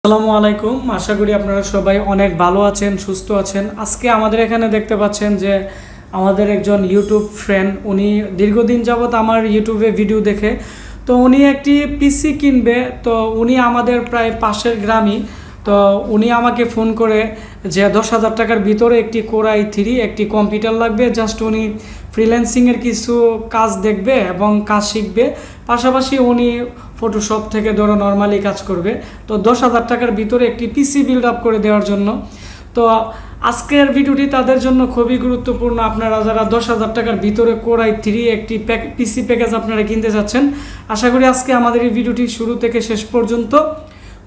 আসসালামু আলাইকুম। আশা করি আপনারা সবাই অনেক ভালো আছেন, সুস্থ আছেন। আজকে আমাদের এখানে দেখতে পাচ্ছেন যে আমাদের একজন ইউটিউব ফ্রেন্ড, উনি দীর্ঘদিন যাবৎ আমার ইউটিউবে ভিডিও দেখে, তো উনি একটি পিসি কিনবে। তো উনি আমাদের প্রায় পাশের গ্রামই। তো উনি আমাকে ফোন করে যে 10,000 টাকার ভিতরে একটি কোর i3 একটি কম্পিউটার লাগবে, জাস্ট উনি ফ্রিল্যান্সিংয়ের কিছু কাজ দেখবে এবং কাজ শিখবে, পাশাপাশি উনি ফটোশপ থেকে ধরো নর্মালি কাজ করবে। তো 10,000 টাকার ভিতরে একটি পিসি বিল্ড আপ করে দেওয়ার জন্য। তো আজকের ভিডিওটি তাদের জন্য খুবই গুরুত্বপূর্ণ। আপনারা যারা 10,000 টাকার ভিতরে কোর i3 একটি পিসি প্যাকেজ আপনারা কিনতে যাচ্ছেন, আশা করি আজকে আমাদের এই ভিডিওটি শুরু থেকে শেষ পর্যন্ত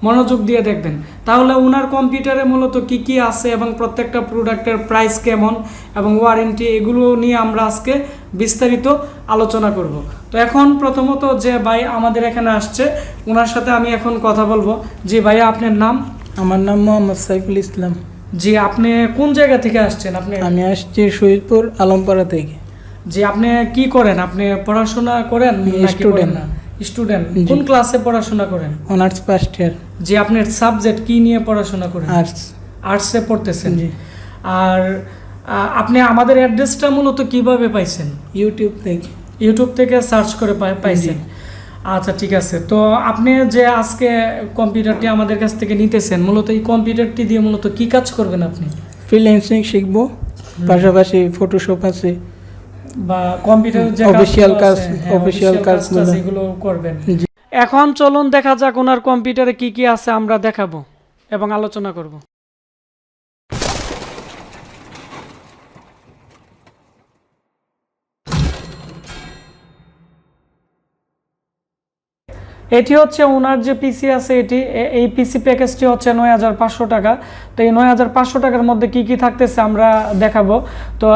মনোযোগ দিয়ে দেখবেন। তাহলে ওনার কম্পিউটারে মূলত কি কি আছে এবং প্রত্যেকটা প্রোডাক্টের প্রাইস কেমন এবং ওয়ারেন্টি, এগুলো নিয়ে আমরা আজকে বিস্তারিত আলোচনা করব। তো এখন প্রথমত যে ভাই আমাদের এখানে আসছে, ওনার সাথে আমি এখন কথা বলবো। জি ভাইয়া, আপনার নাম? আমার নাম মোহাম্মদ সাইফুল ইসলাম। জি, আপনি কোন জায়গা থেকে আসছেন? আমি আসছি শহীদপুর আলমপাড়া থেকে। জি, আপনি কি করেন? আপনি পড়াশোনা করেন? স্টুডেন্ট। স্টুডেন্ট। কোন ক্লাসে পড়াশোনা করেন? Honours first year. জি, আপনার সাবজেক্ট কি নিয়ে পড়াশোনা করেন? আর্টস। আর্টসে পড়তেছেন। জি। আর আপনি আমাদের অ্যাড্রেসটা মূলত কিভাবে পাইছেন? ইউটিউব থেকে সার্চ করে পাইছেন। আচ্ছা, ঠিক আছে। তো আপনি যে আজকে কম্পিউটারটি আমাদের কাছ থেকে নিতেছেন, মূলত এই কম্পিউটারটি দিয়ে মূলত কি কাজ করবেন আপনি? ফ্রিল্যান্সিং শিখবো, পাশাপাশি ফটোশপ আছে বা কম্পিউটার যে অফিশিয়াল কাজ এগুলো করবেন। এখন চলুন দেখা যাক ওনার কম্পিউটারে কি কি আছে, আমরা দেখাবো এবং আলোচনা করব। এটি হচ্ছে ওনার যে পিসি আছে, এই পিসি প্যাকেজটি হচ্ছে 9,500 টাকা। তো এই 9,500 টাকার মধ্যে কি কি থাকতেছে আমরা দেখাবো। তো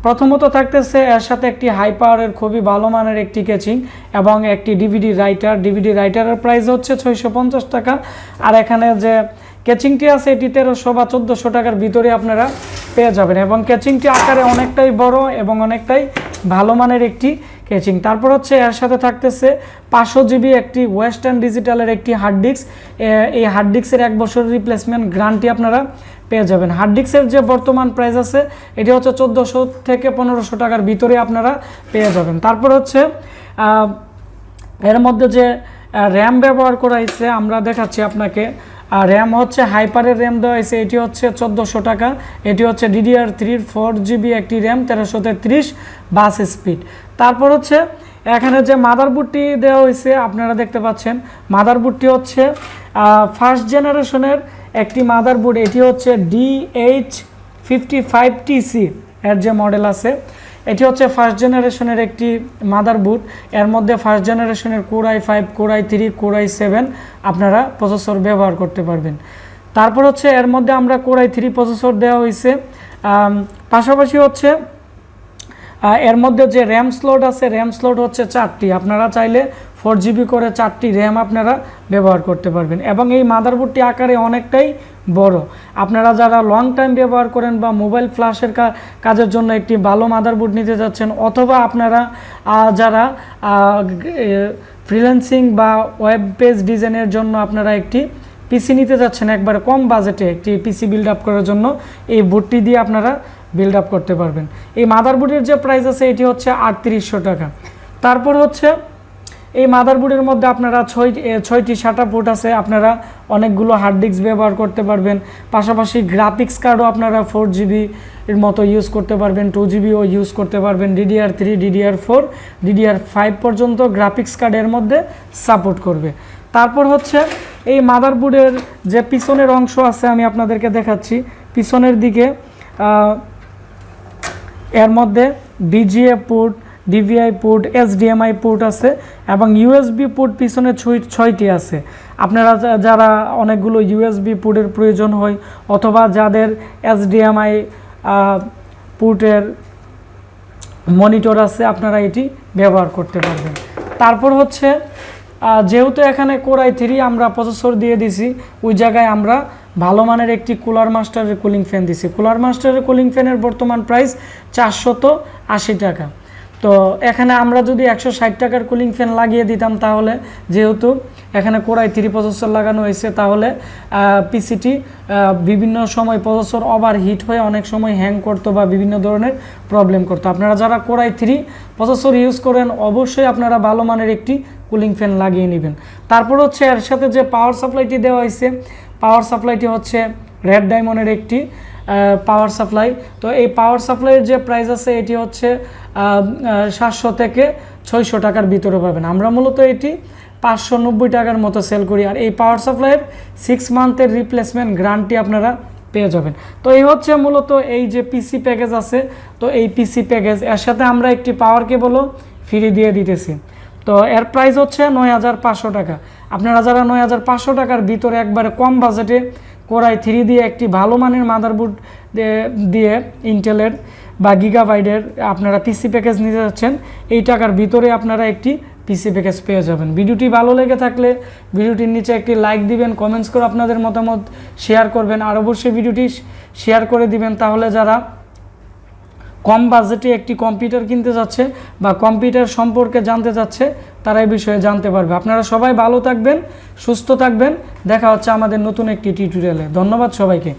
প্রথমত থাকতেছে এর সাথে একটি হাই পাওয়ারের খুবই ভালো মানের একটি কেচিং এবং একটি ডিভিডি রাইটারের প্রাইস হচ্ছে 650 টাকা। আর এখানে যে কেচিংটি আছে এটি 1300 বা 1400 টাকার ভিতরে আপনারা পেয়ে যাবেন, এবং কেচিংটি আকারে অনেকটাই বড় এবং অনেকটাই ভালো মানের একটি কেচিং। তারপর হচ্ছে এর সাথে থাকতেছে 500 জিবি একটি ওয়েস্টার্ন ডিজিটালের একটি হার্ড ডিস্ক। এই হার্ড ডিস্কের 1 বছরের রিপ্লেসমেন্ট গ্যারান্টি আপনারা পেয়ে যাবেন। হার্ড ডিস্কের যে বর্তমান প্রাইস আছে এটি হচ্ছে 1400 থেকে 1500 টাকার ভিতরে আপনারা পেয়ে যাবেন। তারপর হচ্ছে এর মধ্যে যে র্যাম ব্যবহার করা হয়েছে আমরা দেখাচ্ছি আপনাকে। আর র্যাম হচ্ছে হাইপারের র্যাম দেওয়া হয়েছে, এটি হচ্ছে 1400 টাকা। এটি হচ্ছে DDR3 4 জিবি একটি র্যাম, 1333 বাস স্পিড। তারপর হচ্ছে এখানে যে মাদারবোর্ডটি দেওয়া হয়েছে আপনারা দেখতে পাচ্ছেন, মাদারবোর্ডটি হচ্ছে ফার্স্ট জেনারেশনের একটি মাদারবোর্ড। এটি হচ্ছে DH55TC এর যে মডেল আছে, এটি হচ্ছে ফার্স্ট জেনারেশনের একটি মাদারবোর্ড। এর মধ্যে ফার্স্ট জেনারেশনের core i5, core i3, core i7 আপনারা প্রসেসর ব্যবহার করতে পারবেন। তারপর হচ্ছে এর মধ্যে আমরা কোর i3 প্রসেসর দেওয়া হয়েছে। পাশাপাশি হচ্ছে এর মধ্যে যে র্যাম স্লট আছে, র্যাম স্লট হচ্ছে 4টি। আপনারা চাইলে 4 জিবি করে 4টি র্যাম আপনারা ব্যবহার করতে পারবেন, এবং এই মাদারবোর্ডটি আকারে অনেকটাই বড়। আপনারা যারা লং টাইম ব্যবহার করেন বা মোবাইল ফ্ল্যাশের কাজের জন্য একটি ভালো মাদারবোর্ড নিতে যাচ্ছেন, অথবা আপনারা যারা ফ্রিল্যান্সিং বা ওয়েব পেজ ডিজাইনের জন্য আপনারা একটি পিসি নিতে যাচ্ছেন একবারে কম বাজেটে একটি পিসি বিল্ড আপ করার জন্য, এই বোর্ডটি দিয়ে আপনারা বিল্ড আপ করতে পারবেন। এই মাদারবোর্ডের যে প্রাইস আছে এটি হচ্ছে 3800 টাকা। তারপর হচ্ছে এই মাদারবোর্ডের মধ্যে আপনারা 6টি SATA পোর্ট আছে, আপনারা অনেকগুলো হার্ড ডিস্ক ব্যবহার করতে পারবেন। পাশাপাশি গ্রাফিক্স কার্ডও আপনারা 4 জিবি এর মতো ইউজ করতে পারবেন, 2 জিবিও ইউজ করতে পারবেন। DDR3, DDR4, DDR5 পর্যন্ত গ্রাফিক্স কার্ড এর মধ্যে সাপোর্ট করবে। তারপর হচ্ছে এই মাদারবোর্ডের যে পিছনের অংশ আছে আমি আপনাদেরকে দেখাচ্ছি। পিছনের দিকে এর মধ্যে BGA port, DVI port, HDMI port আছে এবং USB পোর্ট পিছনে 6টি আছে। আপনারা যারা অনেকগুলো USB পোর্টের প্রয়োজন হয় অথবা যাদের HDMI পোর্টের মনিটর আছে, আপনারা এটি ব্যবহার করতে পারবেন। তারপর হচ্ছে যেহেতু এখানে কোর i3 আমরা প্রসেসর দিয়ে দিছি, ওই জায়গায় আমরা ভালো মানের একটি কুলার মাস্টারের কুলিং ফ্যান দিছি। কুলার মাস্টারের কুলিং ফ্যানের বর্তমান প্রাইস 480 টাকা। তো এখানে আমরা যদি 160 টাকার কুলিং ফ্যান লাগিয়ে দিতাম, তাহলে যেহেতু এখানে কোরাই 3 প্রসেসর লাগানো হয়েছে, তাহলে পিসিটি বিভিন্ন সময় প্রসেসর ওভার হিট হয়ে অনেক সময় হ্যাং করতো বা বিভিন্ন ধরনের প্রবলেম করতো। আপনারা যারা কোরাই 3 প্রসেসর ইউজ করেন অবশ্যই আপনারা ভালো মানের একটি কুলিং ফ্যান লাগিয়ে নেবেন। তারপর হচ্ছে এর সাথে যে পাওয়ার সাপ্লাইটি দেওয়া হয়েছে, পাওয়ার সাপ্লাইটি হচ্ছে রেড ডায়মন্ডের একটি পাওয়ার সাপ্লাই। তো এই পাওয়ার সাপ্লাইয়ের যে প্রাইস আছে এটি হচ্ছে 700 থেকে 600 টাকার ভিতরে পাবেন। আমরা মূলত এটি 590 টাকার মতো সেল করি। আর এই পাওয়ার সাপ্লাইয়ের 6 মান্থের রিপ্লেসমেন্ট গ্যারান্টি আপনারা পেয়ে যাবেন। তো এই হচ্ছে মূলত এই যে পিসি প্যাকেজ আছে, তো এই পিসি প্যাকেজ এর সাথে আমরা একটি পাওয়ার কেবলও ফ্রি দিয়ে দিতেছি। তো এর প্রাইস হচ্ছে 9500 টাকা। আপনারা যারা 9500 টাকার ভিতরে একবারে কম বাজেটে কোরাই 3 দিয়ে একটি ভালো মানের মাদারবোর্ড দিয়ে ইন্টেলের বা গিগাবাইটের আপনারা পিসি প্যাকেজ নিতে যাচ্ছেন, এই টাকার ভিতরে আপনারা একটি পিসি প্যাকেজ পেয়ে যাবেন। ভিডিওটি ভালো লেগে থাকলে ভিডিওটির নিচে একটি লাইক দিবেন, কমেন্টস করে আপনাদের মতামত শেয়ার করবেন, আর অবশ্যই ভিডিওটি শেয়ার করে দিবেন। তাহলে যারা কম বাজেটে একটি কম্পিউটার কিনতে যাচ্ছে বা কম্পিউটার সম্পর্কে জানতে চাচ্ছে, তারা এই বিষয়ে জানতে পারবে। আপনারা সবাই ভালো থাকবেন, সুস্থ থাকবেন। দেখা হচ্ছে আমাদের নতুন একটি টিউটোরিয়ালে। ধন্যবাদ সবাইকে।